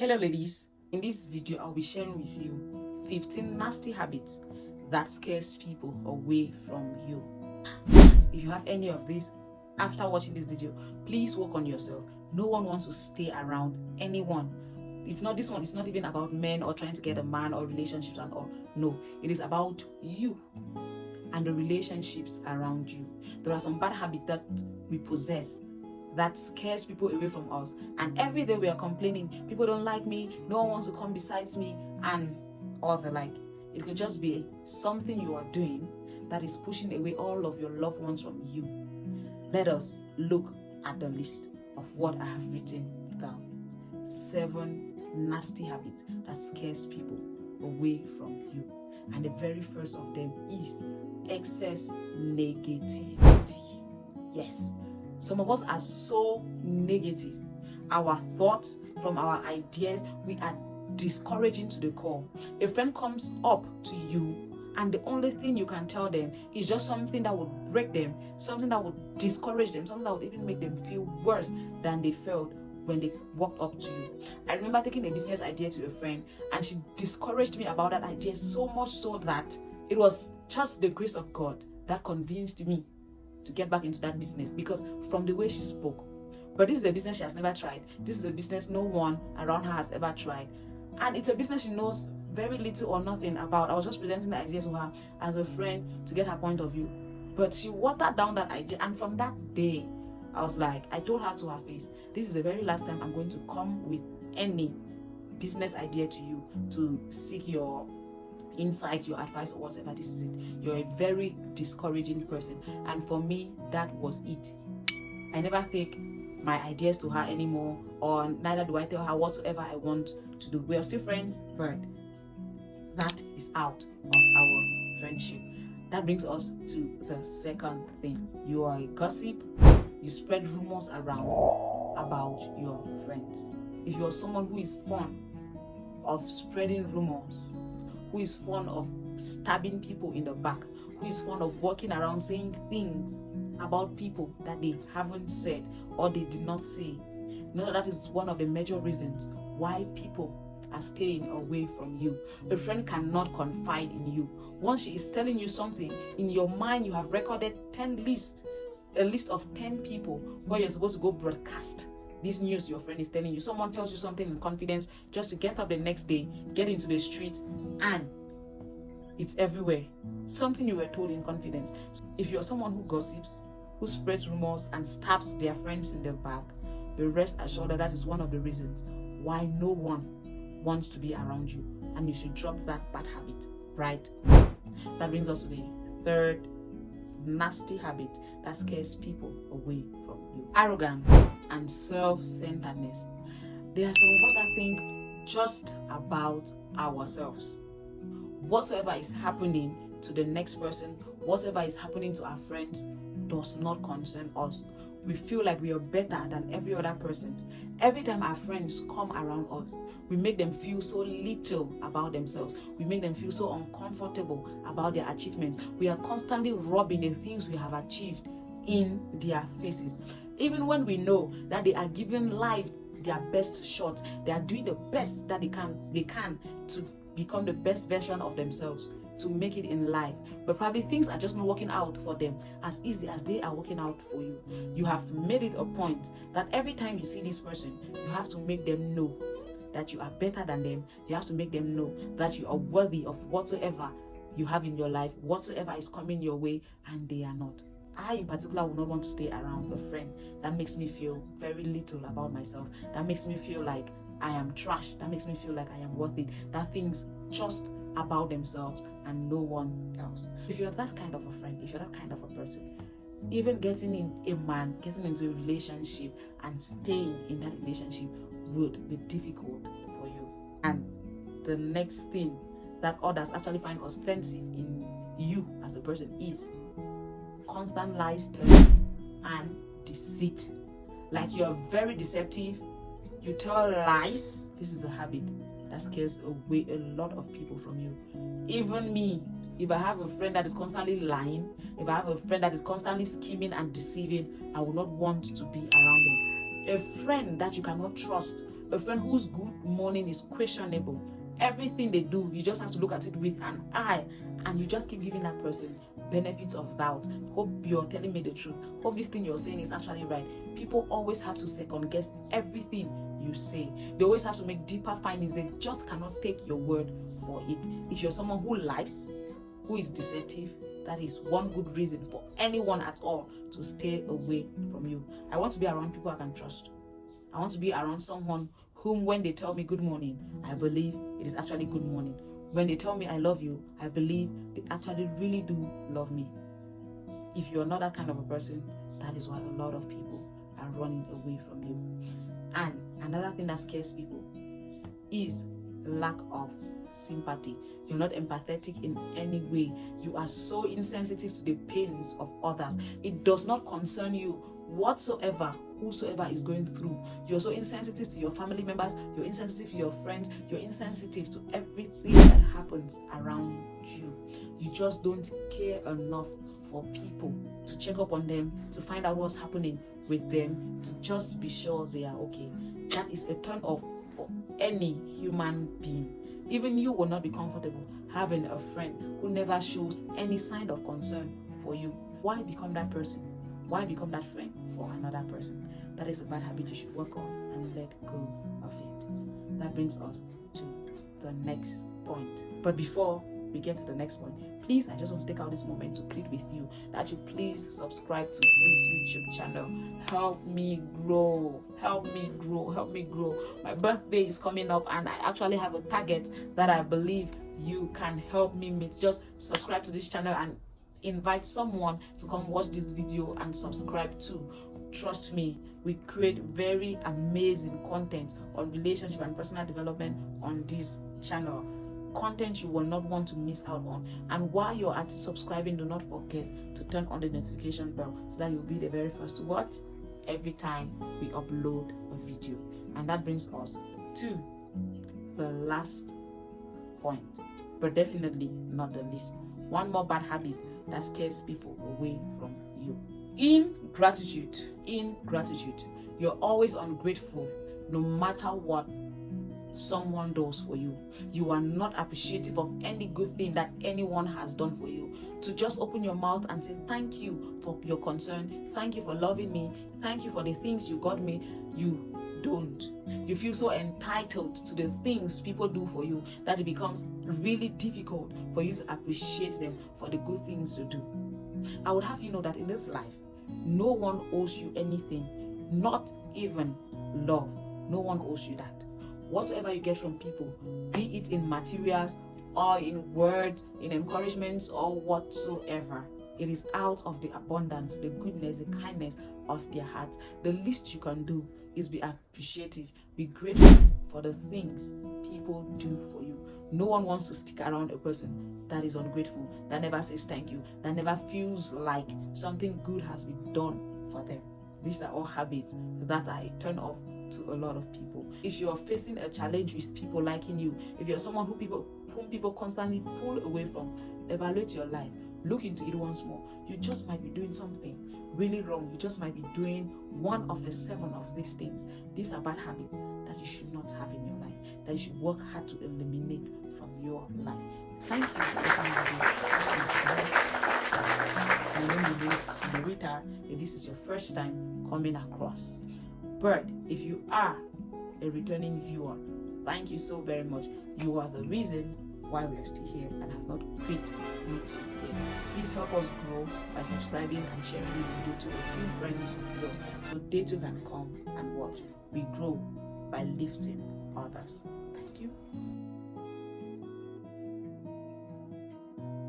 Hello ladies, in this video I'll be sharing with you 15 nasty habits that scares people away from you. If you have any of these after watching this video, please work on yourself. No one wants to stay around anyone. It's not even about men or trying to get a man or relationships and all. No, it is about you and the relationships around you. There are some bad habits that we possess that scares people away from us, and every day we are complaining, people don't like me, no one wants to come besides me, and all the like. It could just be something you are doing that is pushing away all of your loved ones from you. Let us look at the list of what I have written down. 7 nasty habits that scares people away from you. And the very first of them is excess negativity. Yes, some of us are so negative. Our thoughts, from our ideas, we are discouraging to the core. A friend comes up to you and the only thing you can tell them is just something that would break them, something that would discourage them, something that would even make them feel worse than they felt when they walked up to you. I remember taking a business idea to a friend and she discouraged me about that idea so much so that it was just the grace of God that convinced me to get back into that business, because from the way she spoke. But this is a business she has never tried. This is a business no one around her has ever tried. And it's a business she knows very little or nothing about. I was just presenting the idea to her as a friend to get her point of view. But she watered down that idea, and from that day, I was like, I told her to her face, this is the very last time I'm going to come with any business idea to you to seek your insights, your advice, or whatever. This is it. You're a very discouraging person. And for me, that was it. I never take my ideas to her anymore, or neither do I tell her whatsoever I want to do. We are still friends, but that is out of our friendship. That brings us to the second thing. You are a gossip. You spread rumors around about your friends. If you're someone who is fond of spreading rumors, who is fond of stabbing people in the back, who is fond of walking around saying things about people that they haven't said or they did not say, that is one of the major reasons why people are staying away from you. A friend cannot confide in you. Once she is telling you something, in your mind you have recorded a list of 10 people where you're supposed to go broadcast this news your friend is telling you. Someone tells you something in confidence just to get up the next day, get into the streets, and it's everywhere. Something you were told in confidence. If you're someone who gossips, who spreads rumors and stabs their friends in the back, be rest assured that is one of the reasons why no one wants to be around you, and you should drop that bad habit, right? That brings us to the third nasty habit that scares people away from you. Arrogance and self-centeredness. There are some of us that think just about ourselves. Whatever is happening to the next person, whatever is happening to our friends, does not concern us. We feel like we are better than every other person. Every time our friends come around us, we make them feel so little about themselves. We make them feel so uncomfortable about their achievements. We are constantly rubbing the things we have achieved in their faces. Even when we know that they are giving life their best shot, they are doing the best that they can to become the best version of themselves, to make it in life. But probably things are just not working out for them as easy as they are working out for you. You have made it a point that every time you see this person, you have to make them know that you are better than them. You have to make them know that you are worthy of whatsoever you have in your life, whatsoever is coming your way, and they are not. I in particular would not want to stay around a friend that makes me feel very little about myself, that makes me feel like I am trash, that makes me feel like I am worth it, that things just about themselves and no one else. If you're that kind of a friend, if you're that kind of a person, even getting into a relationship and staying in that relationship would be difficult for you. And the next thing that others actually find offensive in you as a person is constant lies telling and deceit. Like you're very deceptive, you tell lies. This is a habit that scares away a lot of people from you. Even me, if I have a friend that is constantly lying, if I have a friend that is constantly scheming and deceiving, I will not want to be around them. A friend that you cannot trust A friend whose good morning is questionable. Everything they do, you just have to look at it with an eye, and you just keep giving that person benefits of doubt. Hope you're telling me the truth. Hope this thing you're saying is actually right. People always have to second guess everything you say. They always have to make deeper findings. They just cannot take your word for it. If you're someone who lies, who is deceptive, that is one good reason for anyone at all to stay away from you. I want to be around people I can trust. I want to be around someone whom, when they tell me good morning, I believe it is actually good morning. When they tell me I love you, I believe they actually really do love me. If you're not that kind of a person, that is why a lot of people are running away from you. And another thing that scares people is lack of sympathy. You're not empathetic in any way. You are so insensitive to the pains of others. It does not concern you whatsoever, whosoever is going through. You're so insensitive to your family members, you're insensitive to your friends, you're insensitive to everything that happens around you. You just don't care enough for people to check up on them, to find out what's happening with them, to just be sure they are okay. That is a turn off for any human being. Even you will not be comfortable having a friend who never shows any sign of concern for you. Why become that person? Why become that friend for another person? That is a bad habit you should work on and let go of it. That brings us to the next point. But before we get to the next point, please, I just want to take out this moment to plead with you that you please subscribe to this YouTube channel. Help me grow. Help me grow. Help me grow. My birthday is coming up, and I actually have a target that I believe you can help me meet. Just subscribe to this channel and invite someone to come watch this video and subscribe too. Trust me, we create very amazing content on relationship and personal development on this channel. Content you will not want to miss out on. And while you're at subscribing, do not forget to turn on the notification bell so that you'll be the very first to watch every time we upload a video. And that brings us to the last point, but definitely not the least. One more bad habit that scares people away from you. Ingratitude. You're always ungrateful no matter what someone does for you. You are not appreciative of any good thing that anyone has done for you. To just open your mouth and say thank you for your concern, thank you for loving me, thank you for the things you got me, you don't. You feel so entitled to the things people do for you that it becomes really difficult for you to appreciate them for the good things you do. I would have you know that in this life, no one owes you anything, not even love. No one owes you that. Whatever you get from people, be it in materials or in words, in encouragements or whatsoever, it is out of the abundance, the goodness, the kindness of their hearts. The least you can do is be appreciative, be grateful for the things people do for you. No one wants to stick around a person that is ungrateful, that never says thank you, that never feels like something good has been done for them. These are all habits that are a turn off to a lot of people. If you are facing a challenge with people liking you, if you're someone whom people constantly pull away from, evaluate your life. Look into it once more. You just might be doing something really wrong. You just might be doing one of the 7 of these things. These are bad habits that you should not have in your life, that you should work hard to eliminate from your life. Thank you for watching. My name is Senorita. If this is your first time coming across. But if you are a returning viewer, thank you so very much. You are the reason why we are still here and have not quit YouTube yet. Please help us grow by subscribing and sharing this video to a few friends of yours so they too can come and watch. We grow by lifting others. Thank you.